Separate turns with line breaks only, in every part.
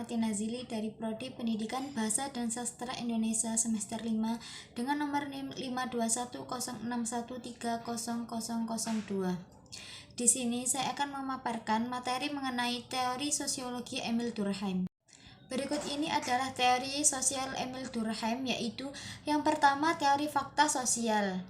Martina Zili dari Prodi Pendidikan Bahasa dan Sastra Indonesia semester 5 dengan nomor NIM 52106130002. Di sini saya akan memaparkan materi mengenai teori sosiologi Emil Durkheim. Berikut ini adalah teori sosial Emil Durkheim, yaitu yang pertama teori fakta sosial.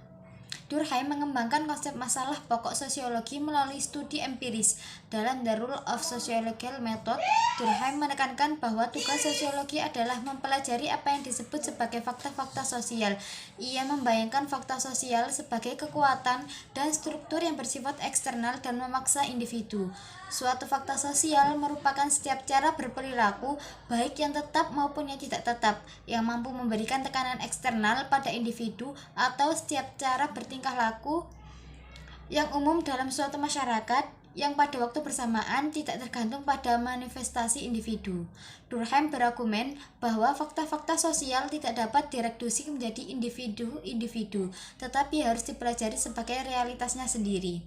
Durkheim mengembangkan konsep masalah pokok sosiologi melalui studi empiris. Dalam The Rule of Sociological Method, Durkheim menekankan bahwa tugas sosiologi adalah mempelajari apa yang disebut sebagai fakta-fakta sosial. Ia membayangkan fakta sosial sebagai kekuatan dan struktur yang bersifat eksternal dan memaksa individu. Suatu fakta sosial merupakan setiap cara berperilaku, baik yang tetap maupun yang tidak tetap, yang mampu memberikan tekanan eksternal pada individu, atau setiap cara bertingkah laku yang umum dalam suatu masyarakat yang pada waktu bersamaan tidak tergantung pada manifestasi individu. Durkheim berargumen bahwa fakta-fakta sosial tidak dapat direduksi menjadi individu-individu, tetapi harus dipelajari sebagai realitasnya sendiri.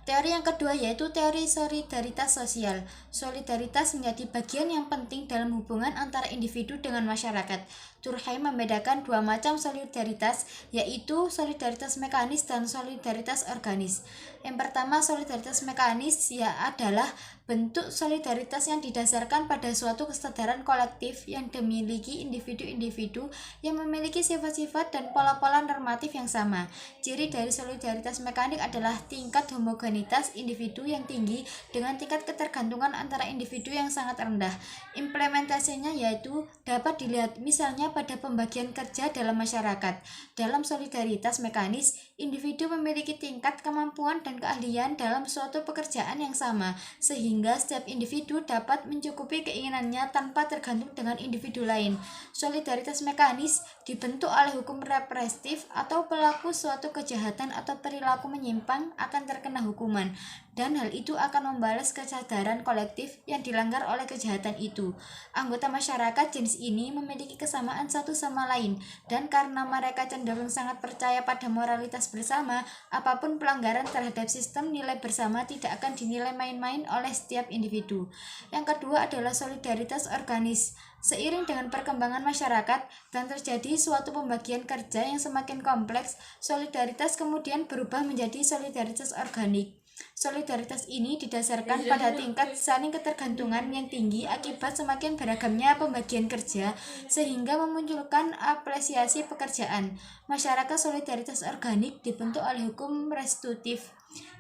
Teori yang kedua yaitu teori solidaritas sosial. Solidaritas menjadi bagian yang penting dalam hubungan antara individu dengan masyarakat. Durkheim membedakan dua macam solidaritas, yaitu solidaritas mekanis dan solidaritas organis. Yang pertama, solidaritas mekanis adalah bentuk solidaritas yang didasarkan pada suatu kesadaran kolektif yang dimiliki individu-individu yang memiliki sifat-sifat dan pola-pola normatif yang sama. Ciri dari solidaritas mekanik adalah tingkat homogenitas individu yang tinggi dengan tingkat ketergantungan antara individu yang sangat rendah. Implementasinya yaitu dapat dilihat misalnya pada pembagian kerja dalam masyarakat. Dalam solidaritas mekanis, individu memiliki tingkat kemampuan dan keahlian dalam suatu pekerjaan yang sama, sehingga setiap individu dapat mencukupi keinginannya tanpa tergantung dengan individu lain. Solidaritas mekanis dibentuk oleh hukum represif atau pelaku suatu kejahatan atau perilaku menyimpang akan terkena hukuman, dan hal itu akan membalas kesadaran kolektif yang dilanggar oleh kejahatan itu. Anggota masyarakat jenis ini memiliki kesamaan satu sama lain, dan karena mereka cenderung sangat percaya pada moralitas bersama, apapun pelanggaran terhadap sistem nilai bersama tidak akan dinilai main-main oleh setiap individu. Yang kedua adalah solidaritas organis. Seiring dengan perkembangan masyarakat dan terjadi suatu pembagian kerja yang semakin kompleks, solidaritas kemudian berubah menjadi solidaritas organik. Solidaritas ini didasarkan pada tingkat saling ketergantungan yang tinggi akibat semakin beragamnya pembagian kerja, sehingga memunculkan apresiasi pekerjaan. Masyarakat solidaritas organik dibentuk oleh hukum restitutif.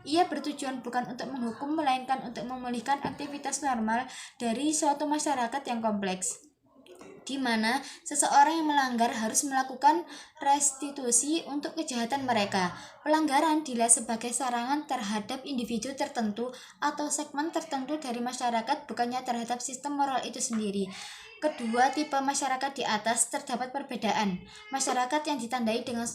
Ia bertujuan bukan untuk menghukum, melainkan untuk memulihkan aktivitas normal dari suatu masyarakat yang kompleks, di mana seseorang yang melanggar harus melakukan restitusi untuk kejahatan mereka. Pelanggaran dilihat sebagai serangan terhadap individu tertentu atau segmen tertentu dari masyarakat, bukannya terhadap sistem moral itu sendiri. Kedua tipe masyarakat di atas terdapat perbedaan. Masyarakat yang ditandai dengan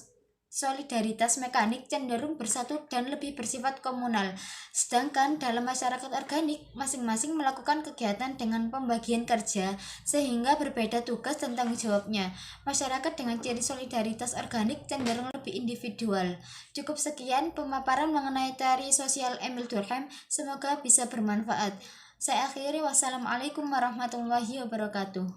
solidaritas mekanik cenderung bersatu dan lebih bersifat komunal. Sedangkan dalam masyarakat organik, masing-masing melakukan kegiatan dengan pembagian kerja, sehingga berbeda tugas dan tanggung jawabnya. Masyarakat dengan ciri solidaritas organik cenderung lebih individual. Cukup sekian pemaparan mengenai teori sosial Emil Durkheim, semoga bisa bermanfaat. Saya akhiri, wassalamualaikum warahmatullahi wabarakatuh.